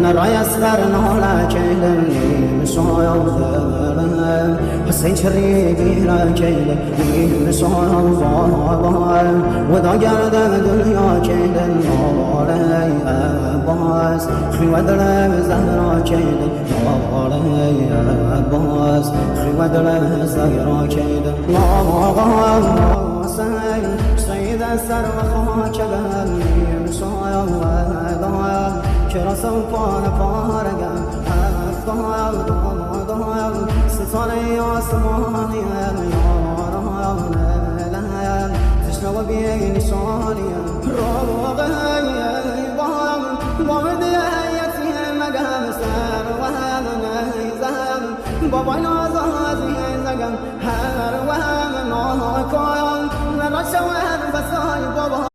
نرى يسخر نولا جيل حسين شريقي لا جيل وذا جرد دنيا جيل مولاي عباس خواد زهرا جيل مولاي عباس خواد زهرا جيل سيد السر وخاجل مصايا وضايا چرا سوپان پارگا افضایا ضایا ستاره آسمانی یاران لهم تشنو بی نشانی روغه بام بام دیتی مگم سر و هم نیزم بابا نازازی زگم هر و هم ناکایم نرشوان بسای بابا